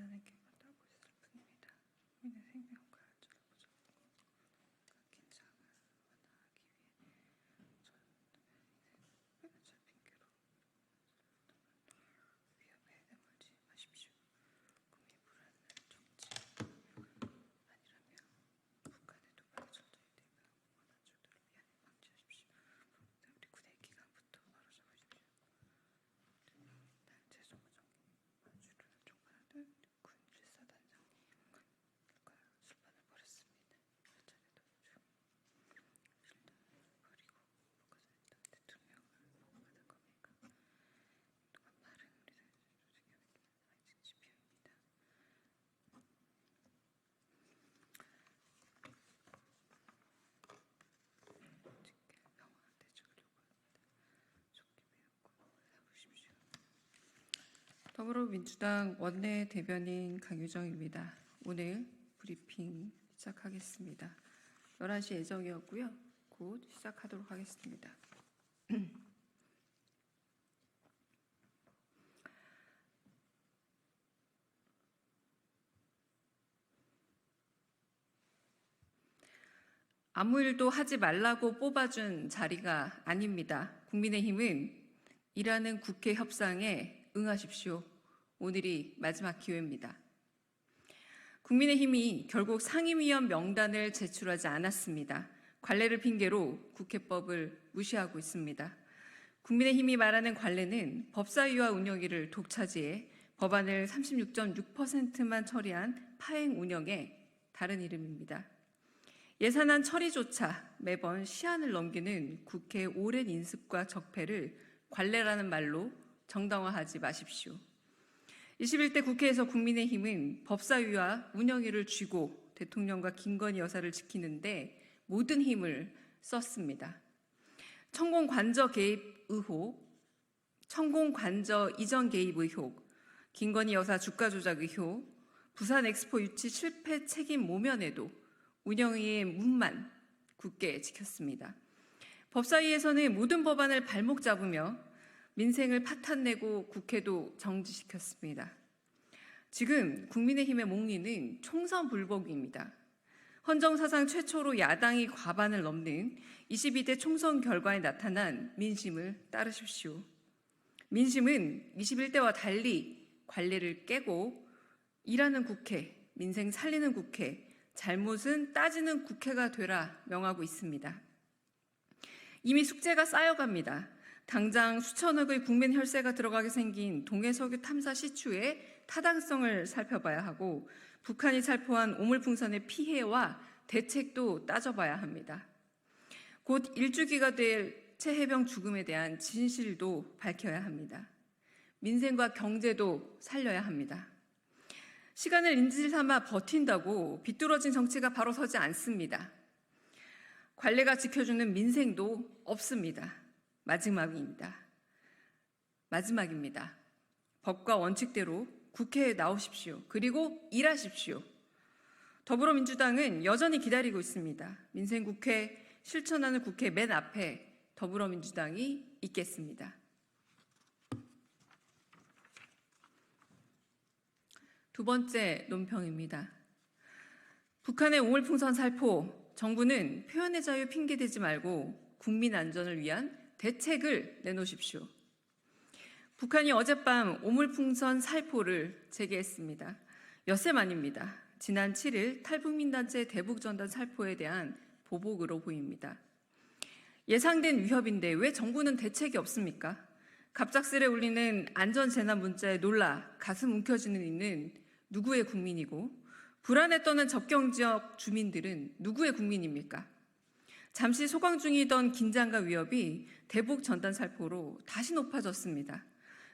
재난에게 따고 있을 뿐입니다. 국민의 생명과 안전을 보장하고 긴장을 완화하기 위해 저는 잘 핑계로 위협에 내몰지 마십시오. 국민 불안을 정치 아니라며 북한의 도발 전쟁이 대비하고 원한 주들을 미안해 방지하십시오. 우리 군의 기간부터 바로잡으십시오. 최종훈 정기 만주를 총괄하는 군 일사단장님과 술판을 벌였습니다. 열차례도 실탄을 버리고 북한산 대통령을 보고받을 겁니까? 또한 말은 우리 조직의 아직 지표입니다. 직계 평화 대책을 요구합니다. 좋게 배우고 세우십시오. 더불어민주당 원내대변인 강유정입니다. 오늘 브리핑 시작하겠습니다. 11시 예정이었고요. 곧 시작하도록 하겠습니다. 아무 일도 하지 말라고 뽑아준 자리가 아닙니다. 국민의힘은 일하는 국회 협상에 응하십시오. 오늘이 마지막 기회입니다. 국민의힘이 결국 상임위원 명단을 제출하지 않았습니다. 관례를 핑계로 국회법을 무시하고 있습니다. 국민의힘이 말하는 관례는 법사위와 운영위를 독차지해 법안을 36.6%만 처리한 파행 운영의 다른 이름입니다. 예산안 처리조차 매번 시한을 넘기는 국회의 오랜 인습과 적폐를 관례라는 말로 정당화하지 마십시오. 21대 국회에서 국민의힘은 법사위와 운영위를 쥐고 대통령과 김건희 여사를 지키는데 모든 힘을 썼습니다. 천공 관저 개입 의혹, 천공 관저 이전 개입 의혹, 김건희 여사 주가 조작 의혹, 부산 엑스포 유치 실패 책임 모면에도 운영위의 문만 굳게 지켰습니다. 법사위에서는 모든 법안을 발목 잡으며 민생을 파탄내고 국회도 정지시켰습니다. 지금 국민의힘의 목리는 총선 불복입니다. 헌정사상 최초로 야당이 과반을 넘는 22대 총선 결과에 나타난 민심을 따르십시오. 민심은 21대와 달리 관례를 깨고 일하는 국회, 민생 살리는 국회, 잘못은 따지는 국회가 되라 명하고 있습니다. 이미 숙제가 쌓여갑니다. 당장 수천억의 국민 혈세가 들어가게 생긴 동해석유 탐사 시추의 타당성을 살펴봐야 하고 북한이 살포한 오물풍선의 피해와 대책도 따져봐야 합니다. 곧 일주기가 될 최혜병 죽음에 대한 진실도 밝혀야 합니다. 민생과 경제도 살려야 합니다. 시간을 인질 삼아 버틴다고 비뚤어진 정치가 바로 서지 않습니다. 관례가 지켜주는 민생도 없습니다. 마지막입니다. 법과 원칙대로 국회에 나오십시오. 그리고 일하십시오. 더불어민주당은 여전히 기다리고 있습니다. 민생국회 실천하는 국회 맨 앞에 더불어민주당이 있겠습니다. 두 번째 논평입니다. 북한의 오물풍선 살포, 정부는 표현의 자유 핑계대지 말고 국민 안전을 위한 대책을 내놓으십시오. 북한이 어젯밤 오물풍선 살포를 재개했습니다. 엿새 만입니다. 지난 7일 탈북민단체 대북전단 살포에 대한 보복으로 보입니다. 예상된 위협인데 왜 정부는 대책이 없습니까? 갑작스레 울리는 안전재난 문자에 놀라 가슴 움켜쥐는 이는 누구의 국민이고 불안에 떠는 접경지역 주민들은 누구의 국민입니까? 잠시 소강 중이던 긴장과 위협이 대북 전단 살포로 다시 높아졌습니다.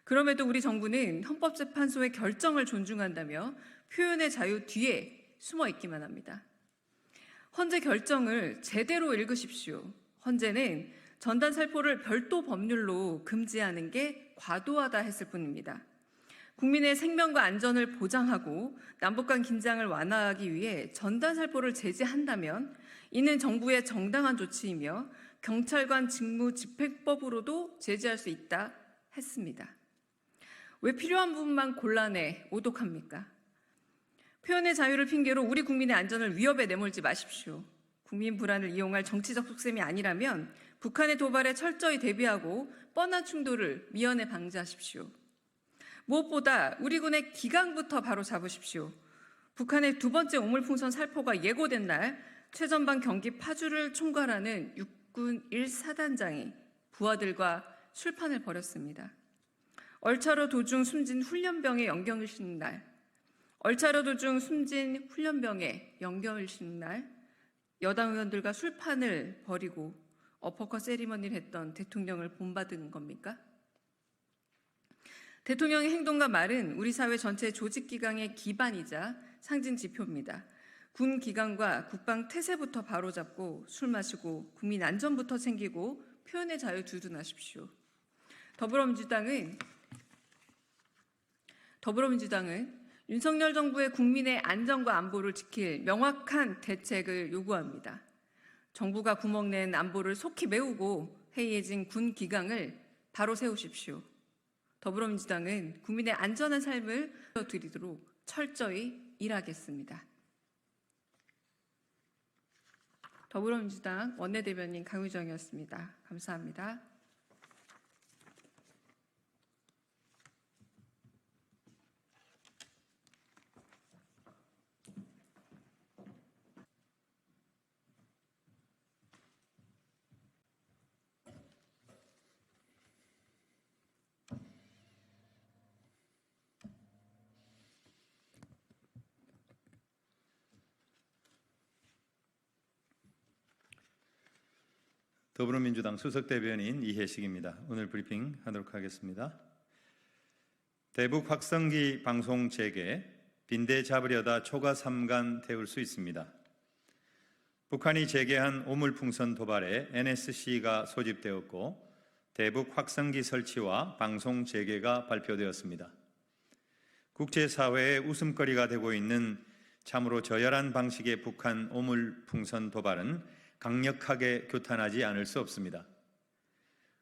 그럼에도 우리 정부는 헌법재판소의 결정을 존중한다며 표현의 자유 뒤에 숨어 있기만 합니다. 헌재 결정을 제대로 읽으십시오. 헌재는 전단 살포를 별도 법률로 금지하는 게 과도하다 했을 뿐입니다. 국민의 생명과 안전을 보장하고 남북 간 긴장을 완화하기 위해 전단 살포를 제재한다면 이는 정부의 정당한 조치이며 경찰관 직무집행법으로도 제재할 수 있다 했습니다. 왜 필요한 부분만 골라내 오독합니까? 표현의 자유를 핑계로 우리 국민의 안전을 위협에 내몰지 마십시오. 국민 불안을 이용할 정치적 속셈이 아니라면 북한의 도발에 철저히 대비하고 뻔한 충돌을 미연에 방지하십시오. 무엇보다 우리 군의 기강부터 바로 잡으십시오. 북한의 두 번째 오물풍선 살포가 예고된 날 최전방 경기 파주를 총괄하는 육군 1사단장이 부하들과 술판을 벌였습니다. 얼차로 도중 숨진 훈련병의 영경을 싣는 날, 얼차로 도중 숨진 훈련병의 영경을 싣는 날, 여당 의원들과 술판을 벌이고 어퍼컷 세리머니를 했던 대통령을 본받은 겁니까? 대통령의 행동과 말은 우리 사회 전체 조직기강의 기반이자 상징 지표입니다. 군 기강과 국방 태세부터 바로잡고 술 마시고 국민 안전부터 챙기고 표현의 자유 두둔하십시오. 더불어민주당은 윤석열 정부의 국민의 안전과 안보를 지킬 명확한 대책을 요구합니다. 정부가 구멍낸 안보를 속히 메우고 해이해진 군 기강을 바로 세우십시오. 더불어민주당은 국민의 안전한 삶을 드리도록 철저히 일하겠습니다. 더불어민주당 원내대변인 강유정이었습니다. 감사합니다. 더불어민주당 수석대변인 이해식입니다. 오늘 브리핑 하도록 하겠습니다. 대북 확성기 방송 재개, 빈대 잡으려다 초가 삼간 태울 수 있습니다. 북한이 재개한 오물풍선 도발에 NSC가 소집되었고 대북 확성기 설치와 방송 재개가 발표되었습니다. 국제사회의 웃음거리가 되고 있는 참으로 저열한 방식의 북한 오물풍선 도발은 강력하게 규탄하지 않을 수 없습니다.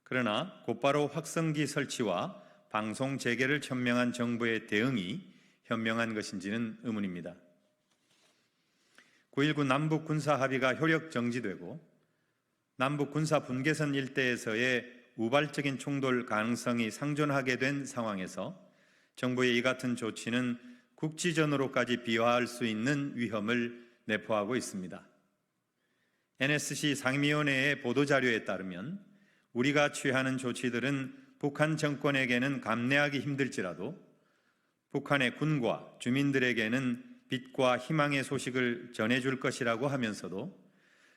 그러나 곧바로 확성기 설치와 방송 재개를 천명한 정부의 대응이 현명한 것인지는 의문입니다. 9.19 남북 군사 합의가 효력 정지되고 남북 군사 분계선 일대에서의 우발적인 충돌 가능성이 상존하게 된 상황에서 정부의 이 같은 조치는 국지전으로까지 비화할 수 있는 위험을 내포하고 있습니다. NSC 상임위원회의 보도자료에 따르면 우리가 취하는 조치들은 북한 정권에게는 감내하기 힘들지라도 북한의 군과 주민들에게는 빛과 희망의 소식을 전해줄 것이라고 하면서도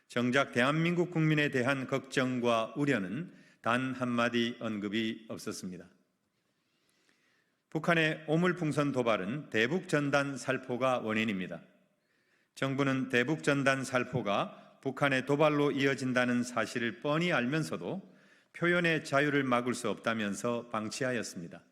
정작 대한민국 국민에 대한 걱정과 우려는 단 한마디 언급이 없었습니다. 북한의 오물풍선 도발은 대북전단 살포가 원인입니다. 정부는 대북전단 살포가 북한의 도발로 이어진다는 사실을 뻔히 알면서도 표현의 자유를 막을 수 없다면서 방치하였습니다.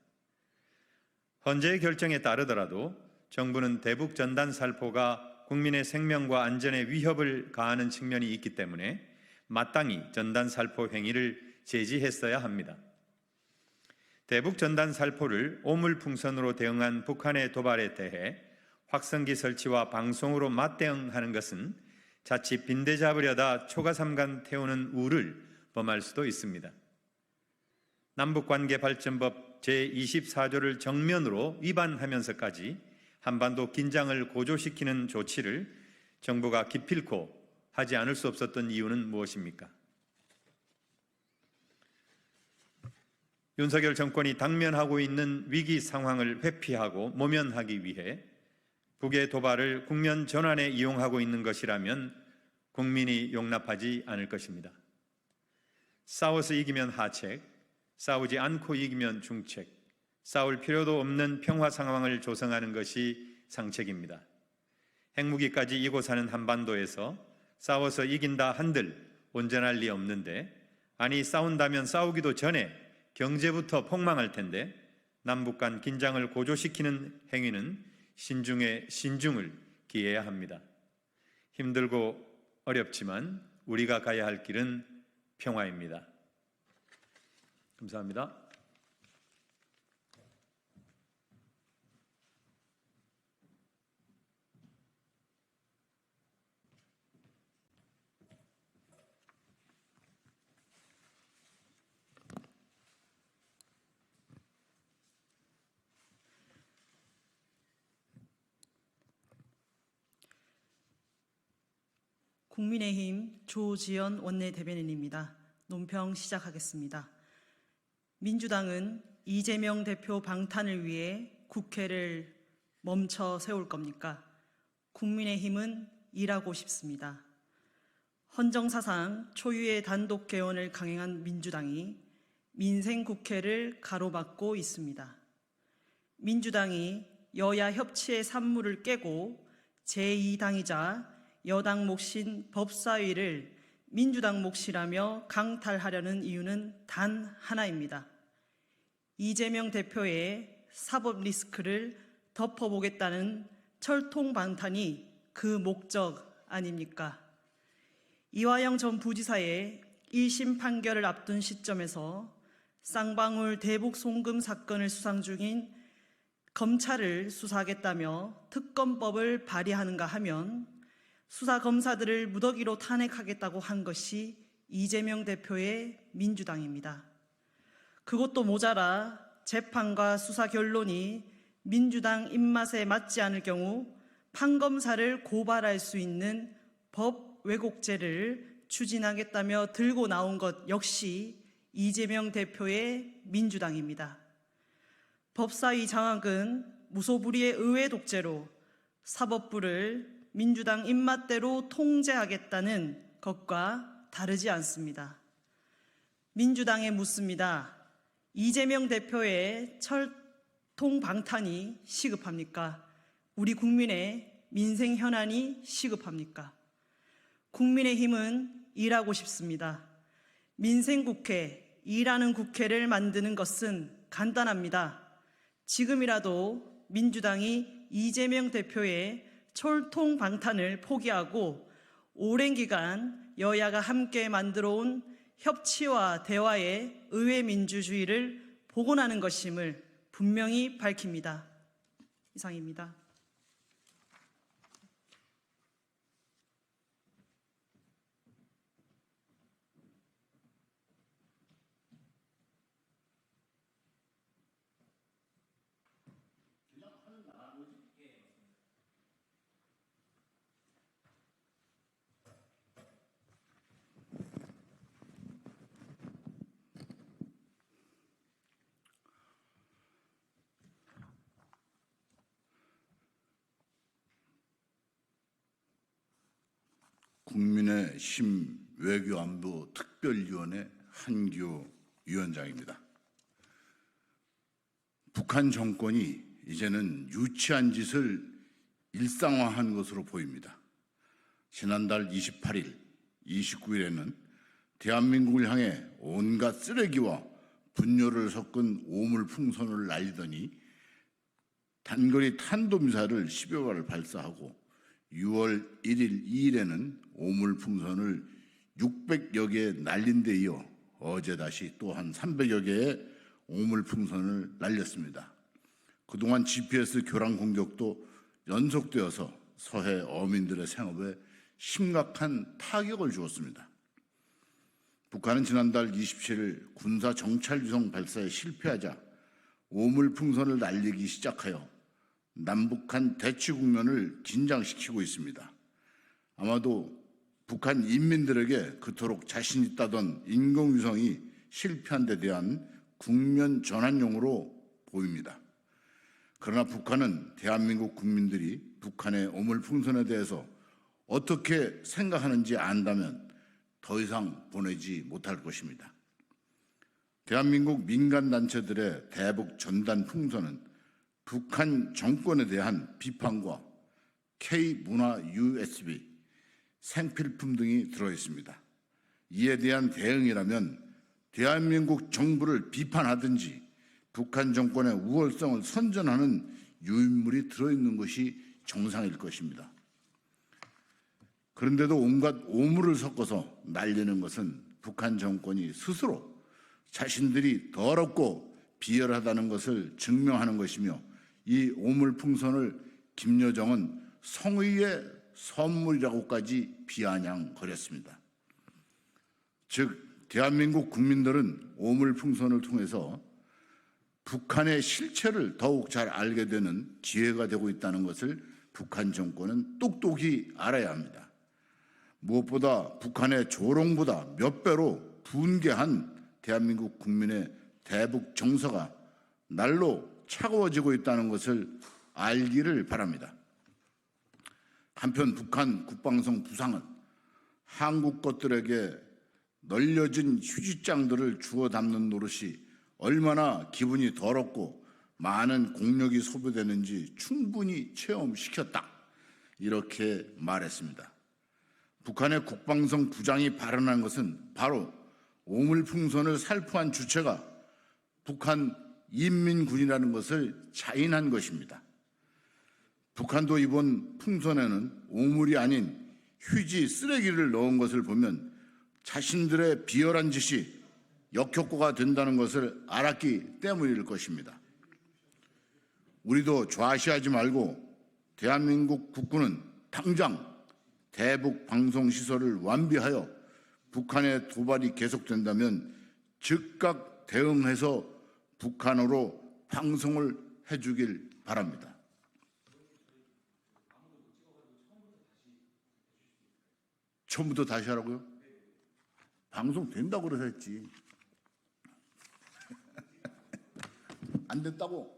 헌재의 결정에 따르더라도 정부는 대북 전단 살포가 국민의 생명과 안전에 위협을 가하는 측면이 있기 때문에 마땅히 전단 살포 행위를 제지했어야 합니다. 대북 전단 살포를 오물풍선으로 대응한 북한의 도발에 대해 확성기 설치와 방송으로 맞대응하는 것은 자칫 빈대 잡으려다 초가삼간 태우는 우를 범할 수도 있습니다. 남북관계발전법 제24조를 정면으로 위반하면서까지 한반도 긴장을 고조시키는 조치를 정부가 기필코 하지 않을 수 없었던 이유는 무엇입니까? 윤석열 정권이 당면하고 있는 위기 상황을 회피하고 모면하기 위해 북의 도발을 국면 전환에 이용하고 있는 것이라면 국민이 용납하지 않을 것입니다. 싸워서 이기면 하책, 싸우지 않고 이기면 중책, 싸울 필요도 없는 평화 상황을 조성하는 것이 상책입니다. 핵무기까지 이고 사는 한반도에서 싸워서 이긴다 한들 온전할 리 없는데, 아니 싸운다면 싸우기도 전에 경제부터 폭망할 텐데 남북 간 긴장을 고조시키는 행위는 신중에 신중을 기해야 합니다. 힘들고 어렵지만 우리가 가야 할 길은 평화입니다. 감사합니다. 국민의힘 조지연 원내대변인입니다. 논평 시작하겠습니다. 민주당은 이재명 대표 방탄을 위해 국회를 멈춰 세울 겁니까? 국민의힘은 일하고 싶습니다. 헌정사상 초유의 단독 개헌을 강행한 민주당이 민생국회를 가로막고 있습니다. 민주당이 여야 협치의 산물을 깨고 제2당이자 여당 몫인 법사위를 민주당 몫이라며 강탈하려는 이유는 단 하나입니다. 이재명 대표의 사법 리스크를 덮어보겠다는 철통 방탄이 그 목적 아닙니까? 이화영 전 부지사의 1심 판결을 앞둔 시점에서 쌍방울 대북 송금 사건을 수상 중인 검찰을 수사하겠다며 특검법을 발의하는가 하면 수사 검사들을 무더기로 탄핵하겠다고 한 것이 이재명 대표의 민주당입니다. 그것도 모자라 재판과 수사 결론이 민주당 입맛에 맞지 않을 경우 판검사를 고발할 수 있는 법 왜곡죄를 추진하겠다며 들고 나온 것 역시 이재명 대표의 민주당입니다. 법사위 장악은 무소불위의 의회 독재로 사법부를 민주당 입맛대로 통제하겠다는 것과 다르지 않습니다. 민주당에 묻습니다. 이재명 대표의 철통 방탄이 시급합니까? 우리 국민의 민생 현안이 시급합니까? 국민의힘은 일하고 싶습니다. 민생국회, 일하는 국회를 만드는 것은 간단합니다. 지금이라도 민주당이 이재명 대표의 철통 방탄을 포기하고 오랜 기간 여야가 함께 만들어온 협치와 대화의 의회 민주주의를 복원하는 것임을 분명히 밝힙니다. 이상입니다. 국민의힘 외교안보 특별위원회 한기호 위원장입니다. 북한 정권이 이제는 유치한 짓을 일상화한 것으로 보입니다. 지난달 28일, 29일에는 대한민국을 향해 온갖 쓰레기와 분뇨를 섞은 오물풍선을 날리더니 단거리 탄도미사일을 10여 발을 발사하고 6월 1일, 2일에는 오물풍선을 600여 개 날린 데 이어 어제 다시 또한 300여 개의 오물풍선을 날렸습니다. 그동안 GPS 교란 공격도 연속되어서 서해 어민들의 생업에 심각한 타격을 주었습니다. 북한은 지난달 27일 군사 정찰위성 발사에 실패하자 오물풍선을 날리기 시작하여 남북한 대치 국면을 긴장시키고 있습니다. 아마도 북한 인민들에게 그토록 자신 있다던 인공위성이 실패한 데 대한 국면 전환용으로 보입니다. 그러나 북한은 대한민국 국민들이 북한의 오물풍선에 대해서 어떻게 생각하는지 안다면 더 이상 보내지 못할 것입니다. 대한민국 민간단체들의 대북 전단 풍선은 북한 정권에 대한 비판과 K문화 USB, 생필품 등이 들어있습니다. 이에 대한 대응이라면 대한민국 정부를 비판하든지 북한 정권의 우월성을 선전하는 유인물이 들어있는 것이 정상일 것입니다. 그런데도 온갖 오물을 섞어서 날리는 것은 북한 정권이 스스로 자신들이 더럽고 비열하다는 것을 증명하는 것이며 이 오물풍선을 김여정은 성의의 선물이라고까지 비아냥거렸습니다. 즉 대한민국 국민들은 오물풍선을 통해서 북한의 실체를 더욱 잘 알게 되는 기회가 되고 있다는 것을 북한 정권은 똑똑히 알아야 합니다. 무엇보다 북한의 조롱보다 몇 배로 분개한 대한민국 국민의 대북 정서가 날로 차가워지고 있다는 것을 알기를 바랍니다. 한편 북한 국방성 부상은 한국 것들에게 널려진 휴지장들을 주워 담는 노릇이 얼마나 기분이 더럽고 많은 공력이 소비되는지 충분히 체험시켰다. 이렇게 말했습니다. 북한의 국방성 부장이 발언한 것은 바로 오물풍선을 살포한 주체가 북한 인민군이라는 것을 자인한 것입니다. 북한도 이번 풍선에는 오물이 아닌 휴지 쓰레기를 넣은 것을 보면 자신들의 비열한 짓이 역효과가 된다는 것을 알았기 때문일 것입니다. 우리도 좌시하지 말고 대한민국 국군은 당장 대북 방송 시설을 완비하여 북한의 도발이 계속된다면 즉각 대응해서 북한어로 방송을 해주길 바랍니다. 처음부터 다시 하라고요? 방송 된다고 그래서 했지. 안 됐다고?